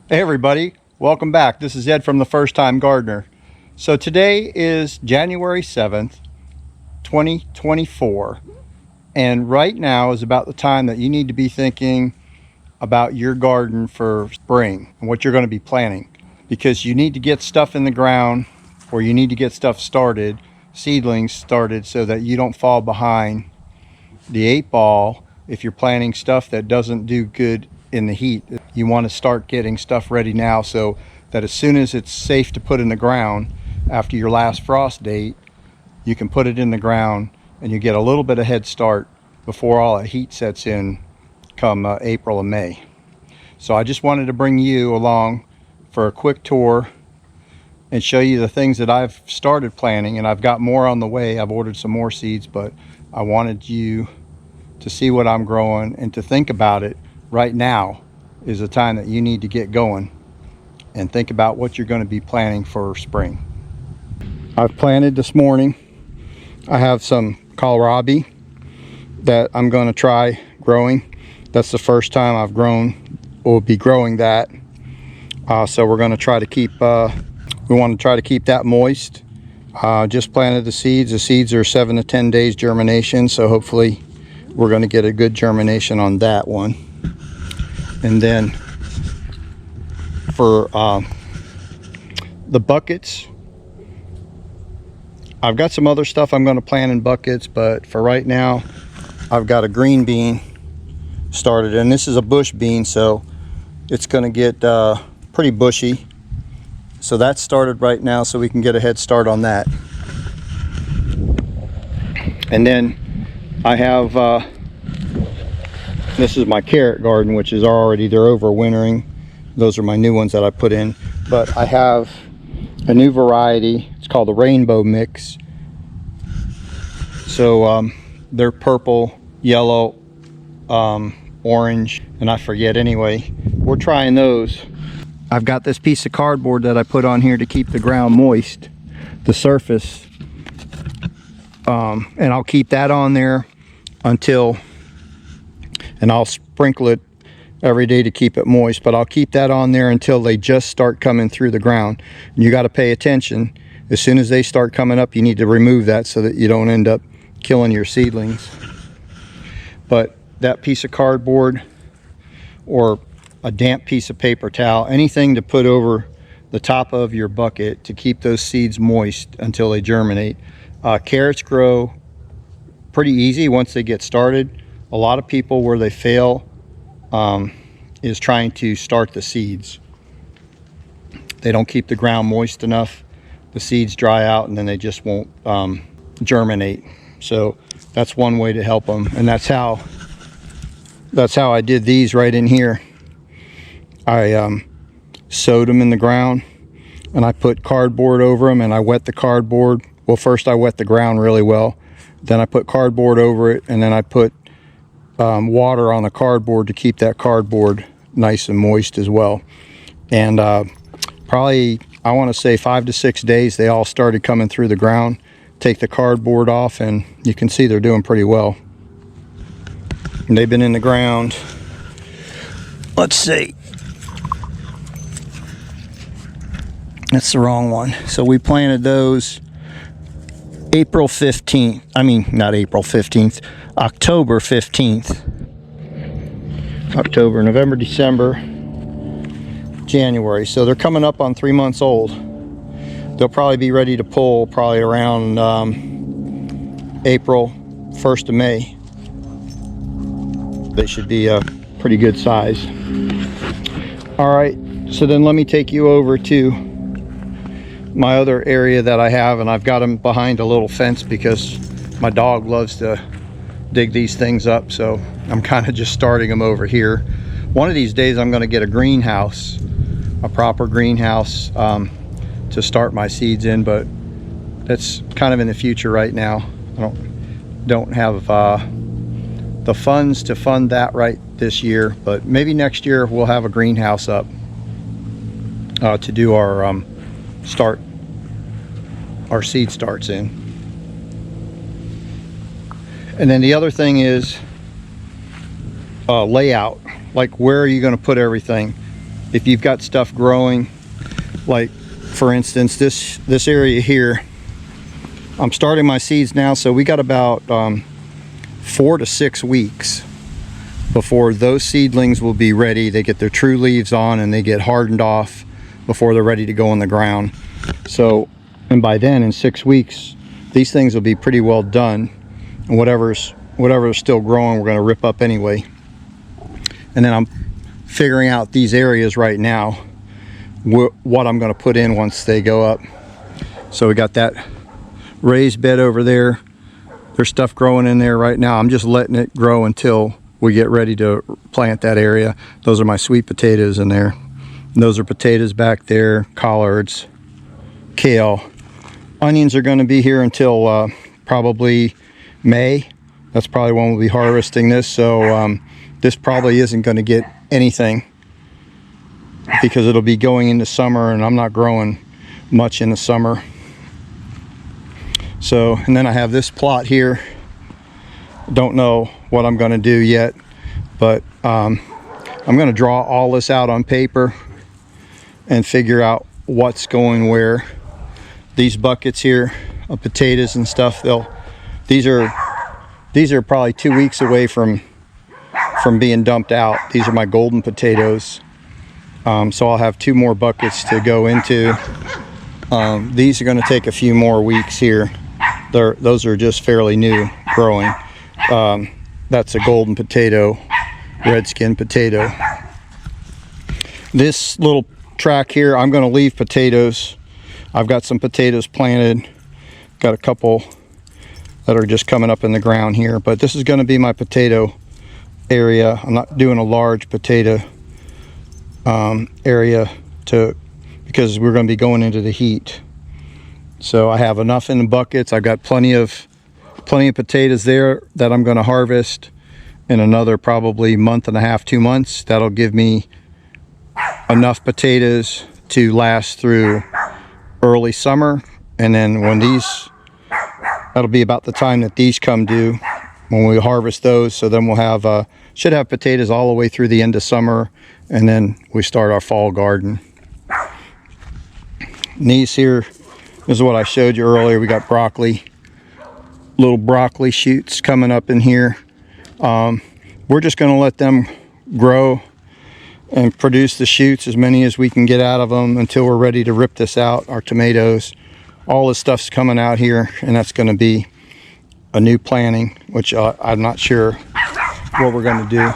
Hey everybody, welcome back. This is Ed from The First Time Gardener. So today is January 7th, 2024, and right now is about the time that you need to be thinking about your garden for spring and what you're going to be planting, because you need to get stuff in the ground, or you need to get stuff started, seedlings started, so that you don't fall behind the 8 ball if you're planting stuff that doesn't do good in the heat. You want to start getting stuff ready now so that as soon as it's safe to put in the ground after your last frost date, you can put it in the ground and you get a little bit of head start before all the heat sets in come April and May. So I just wanted to bring you along for a quick tour and show you the things that I've started planting, and I've got more on the way. I've ordered some more seeds, but I wanted you to see what I'm growing and to think about it. Right now is the time that you need to get going and think about what you're going to be planting for spring. I've planted this morning. I have some kohlrabi that I'm going to try growing. That's the first time I've grown or be growing that. So we're going to try to keep, we want to try to keep that moist. Just planted the seeds. The seeds are 7 to 10 days germination, so hopefully we're going to get a good germination on that one. And then for the buckets, I've got some other stuff I'm going to plant in buckets, but for right now I've got a green bean started, and this is a bush bean, so it's going to get pretty bushy. So that's started right now, so we can get a head start on that. And then I have this is my carrot garden, which is already, they're overwintering. Those are my new ones that I put in. But I have a new variety. It's called the Rainbow Mix. So they're purple, yellow, orange, and I forget anyway. We're trying those. I've got this piece of cardboard that I put on here to keep the ground moist, the surface. And I'll keep that on there until, and I'll sprinkle it every day to keep it moist, but I'll keep that on there until they just start coming through the ground. And you got to pay attention. As soon as they start coming up, you need to remove that so that you don't end up killing your seedlings. But that piece of cardboard or a damp piece of paper towel, anything to put over the top of your bucket to keep those seeds moist until they germinate. Carrots grow pretty easy once they get started. A lot of people, where they fail is trying to start the seeds. They don't keep the ground moist enough. The seeds dry out and then they just won't germinate. So that's one way to help them, and that's how I did these right in here. I sowed them in the ground, and I put cardboard over them, and I wet the cardboard. Well, first I wet the ground really well, then I put cardboard over it, and then I put water on the cardboard to keep that cardboard nice and moist as well. And probably, I want to say 5 to 6 days, they all started coming through the ground. Take the cardboard off and you can see they're doing pretty well. And they've been in the ground, let's see, that's the wrong one. So we planted those April 15th. I mean, not April 15th, October 15th. October, November, December, January. So they're coming up on 3 months old. They'll probably be ready to pull probably around April, 1st of May. They should be a pretty good size. All right, so then let me take you over to my other area that I have, and I've got them behind a little fence because my dog loves to dig these things up, so I'm kind of just starting them over here. One of these days I'm going to get a greenhouse, a proper greenhouse to start my seeds in, but that's kind of in the future right now. I don't have the funds to fund that right this year, but maybe next year we'll have a greenhouse up to do our seed starts in. And then the other thing is layout. Like, where are you going to put everything? if you've got stuff growing, like for instance this area here, I'm starting my seeds now, so we got about 4 to 6 weeks before those seedlings will be ready. They get their true leaves on and they get hardened off before they're ready to go in the ground. So, and by then in 6 weeks these things will be pretty well done, and whatever's still growing we're going to rip up anyway. And then I'm figuring out these areas right now, what I'm going to put in once they go up. So we got that raised bed over there. There's stuff growing in there right now. I'm just letting it grow until we get ready to plant that area. Those are my sweet potatoes in there. And those are potatoes back there, collards, kale. Onions are going to be here until probably May. That's probably when we'll be harvesting this. So this probably isn't going to get anything because it'll be going into summer, and I'm not growing much in the summer. So, and then I have this plot here. Don't know what I'm going to do yet, but I'm going to draw all this out on paper and figure out what's going where. These buckets here of potatoes and stuff, these are probably 2 weeks away from being dumped out. These are my golden potatoes. So I'll have 2 more buckets to go into. These are going to take a few more weeks here. Those are just fairly new growing. That's a golden potato, red skin potato. This little track here, I'm going to leave potatoes. I've got some potatoes planted. Got a couple that are just coming up in the ground here, but this is going to be my potato area. I'm not doing a large potato area because we're going to be going into the heat. So I have enough in the buckets. I've got plenty of potatoes there that I'm going to harvest in another probably month and a half, 2 months. That'll give me enough potatoes to last through early summer, and then when that'll be about the time that these come due when we harvest those. So then we'll have should have potatoes all the way through the end of summer, and then we start our fall garden. And these here, this is what I showed you earlier. We got broccoli, little broccoli shoots coming up in here. We're just going to let them grow and produce the shoots, as many as we can get out of them, until we're ready to rip this out. Our tomatoes, all this stuff's coming out here, and that's going to be a new planting, which I'm not sure what we're going to do.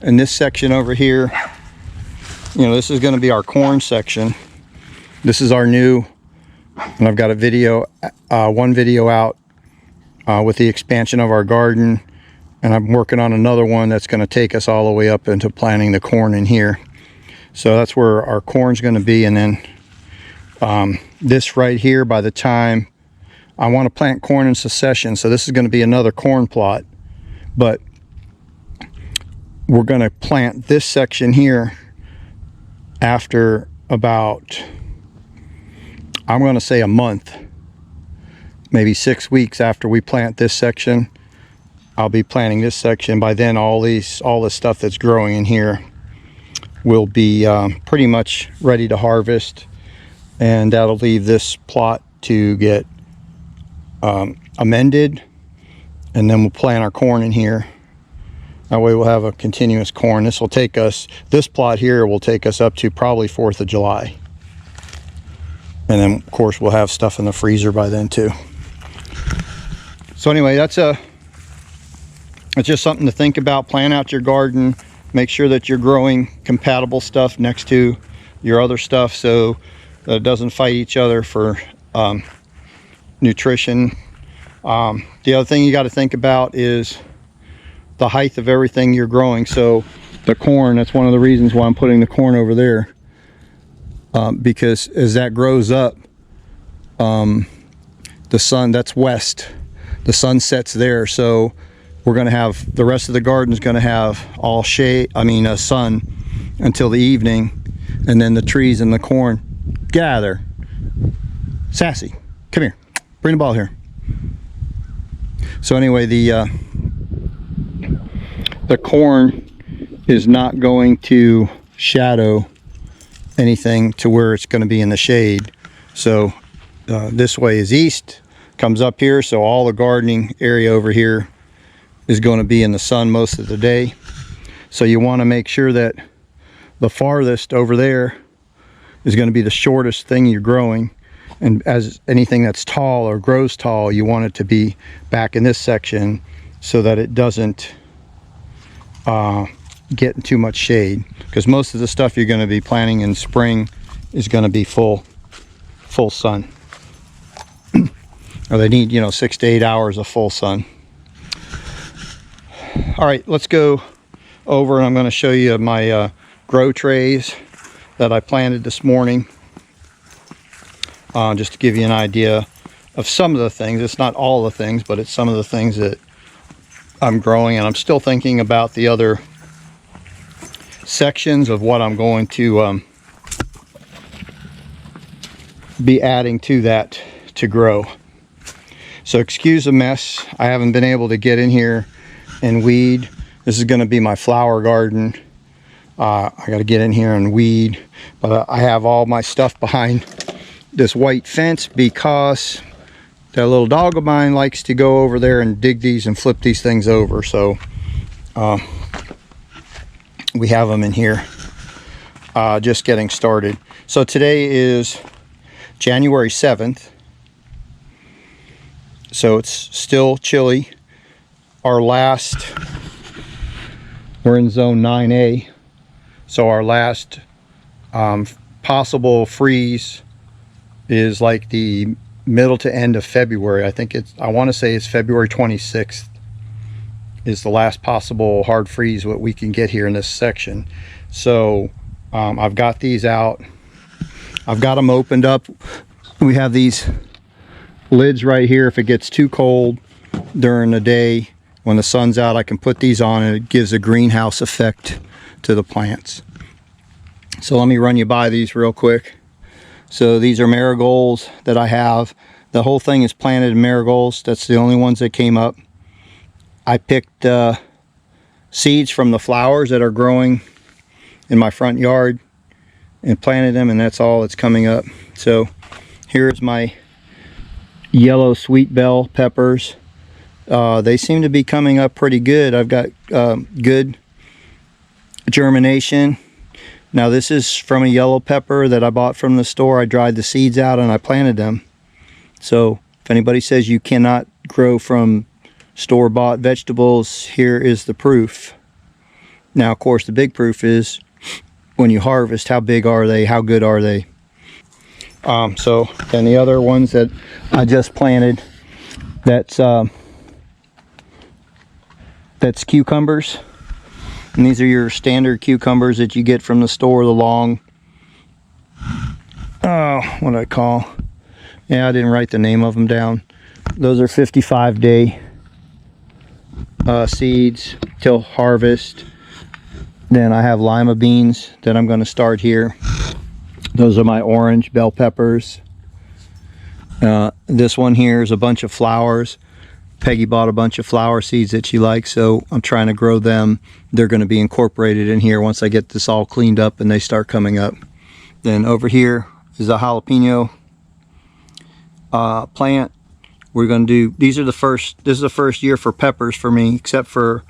And this section over here, this is going to be our corn section. This is our new, and I've got a video, one video out with the expansion of our garden, and I'm working on another one that's going to take us all the way up into planting the corn in here. So that's where our corn's going to be. And then this right here, by the time I want to plant corn in succession, so this is going to be another corn plot, but we're going to plant this section here after about, I'm going to say a month, maybe 6 weeks after we plant this section. I'll be planting this section. By then all this stuff that's growing in here will be pretty much ready to harvest, and that'll leave this plot to get amended, and then we'll plant our corn in here. That way we'll have a continuous corn. This plot here will take us up to probably 4th of July. And then of course we'll have stuff in the freezer by then too. So anyway, it's just something to think about. Plan out your garden. Make sure that you're growing compatible stuff next to your other stuff so that it doesn't fight each other for nutrition. The other thing you got to think about is the height of everything you're growing. So the corn, that's one of the reasons why I'm putting the corn over there, because as that grows up, the sun, that's west, the sun sets there, so we're going to have, the rest of the garden is going to have all sun until the evening, and then the trees and the corn gather. Sassy, come here, bring the ball here. So anyway, the corn is not going to shadow anything to where it's going to be in the shade. So this way is east, comes up here, so all the gardening area over here is going to be in the sun most of the day. So you want to make sure that the farthest over there is going to be the shortest thing you're growing, and as anything that's tall or grows tall, you want it to be back in this section so that it doesn't get too much shade, because most of the stuff you're going to be planting in spring is going to be full sun, or they need, you know, 6 to 8 hours of full sun. All right, let's go over and I'm going to show you my grow trays that I planted this morning, just to give you an idea of some of the things. It's not all the things, but it's some of the things that I'm growing, and I'm still thinking about the other sections of what I'm going to be adding to that to grow. So excuse the mess. I haven't been able to get in here and weed. This is going to be my flower garden. I got to get in here and weed, but I have all my stuff behind this white fence because that little dog of mine likes to go over there and dig these and flip these things over. So we have them in here, just getting started. So today is January 7th. So it's still chilly. We're in zone 9A. So our last possible freeze is like the middle to end of February. I want to say it's February 26th is the last possible hard freeze what we can get here in this section. So I've got these out. I've got them opened up. We have these lids right here. If it gets too cold during the day when the sun's out, I can put these on and it gives a greenhouse effect to the plants. So let me run you by these real quick. So these are marigolds that I have. The whole thing is planted in marigolds. That's the only ones that came up. I picked seeds from the flowers that are growing in my front yard and planted them, and that's all that's coming up. So here's my yellow sweet bell peppers. They seem to be coming up pretty good. I've got good germination. Now this is from a yellow pepper that I bought from the store. I dried the seeds out and I planted them. So if anybody says you cannot grow from store-bought vegetables, here is the proof. Now of course the big proof is when you harvest, how big are they, how good are they. So then the other ones that I just planted, that's cucumbers. And these are your standard cucumbers that you get from the store, the long, what do I call? Yeah, I didn't write the name of them down. Those are 55-day seeds till harvest. Then I have lima beans that I'm going to start here. Those are my orange bell peppers. This one here is a bunch of flowers. Peggy bought a bunch of flower seeds that she likes, so I'm trying to grow them. They're going to be incorporated in here once I get this all cleaned up and they start coming up. Then over here is a jalapeno plant. We're going to do, this is the first year for peppers for me, except for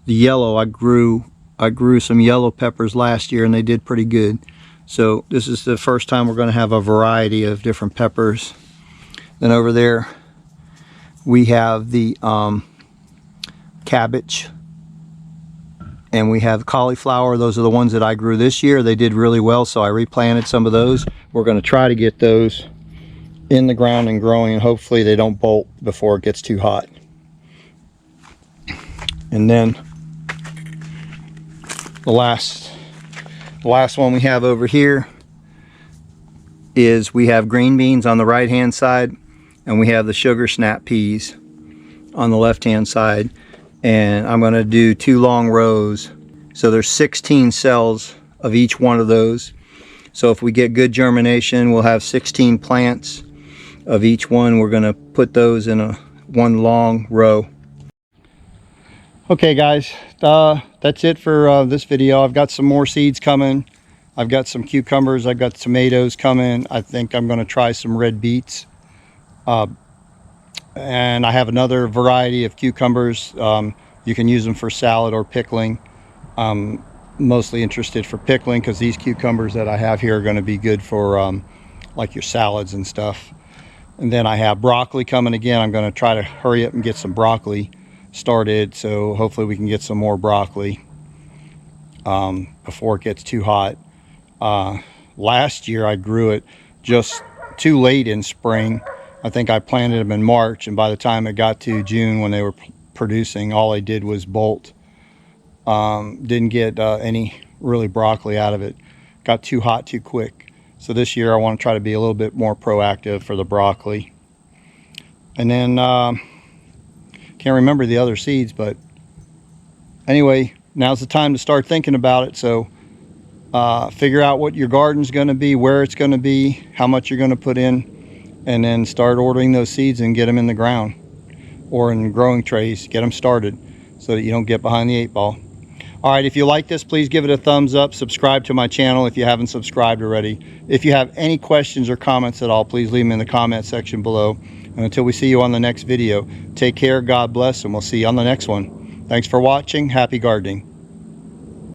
the yellow. I grew some yellow peppers last year and they did pretty good. So this is the first time we're going to have a variety of different peppers. Then over there we have the cabbage, and we have cauliflower. Those are the ones that I grew this year. They did really well, so I replanted some of those. We're going to try to get those in the ground and growing, and hopefully they don't bolt before it gets too hot. And then the last one we have over here is we have green beans on the right hand side, and we have the sugar snap peas on the left hand side. And I'm going to do 2 long rows, so there's 16 cells of each one of those. So if we get good germination, we'll have 16 plants of each one. We're going to put those in one long row. Okay guys, that's it for this video. I've got some more seeds coming. I've got some cucumbers, I've got tomatoes coming. I think I'm going to try some red beets. And I have another variety of cucumbers. You can use them for salad or pickling. I'm mostly interested for pickling because these cucumbers that I have here are going to be good for like your salads and stuff. And then I have broccoli coming again. I'm going to try to hurry up and get some broccoli started, so hopefully we can get some more broccoli before it gets too hot. Last year I grew it just too late in spring. I think I planted them in March, and by the time it got to June when they were producing, all I did was bolt. Didn't get any really broccoli out of it. Got too hot too quick. So this year I want to try to be a little bit more proactive for the broccoli. And then can't remember the other seeds, but anyway, now's the time to start thinking about it. So figure out what your garden's going to be, where it's going to be, how much you're going to put in, and then start ordering those seeds and get them in the ground or in growing trays. Get them started so that you don't get behind the 8 ball. All right, if you like this, please give it a thumbs up. Subscribe to my channel if you haven't subscribed already. If you have any questions or comments at all, please leave them in the comment section below. And until we see you on the next video, take care, God bless, and we'll see you on the next one. Thanks for watching. Happy gardening.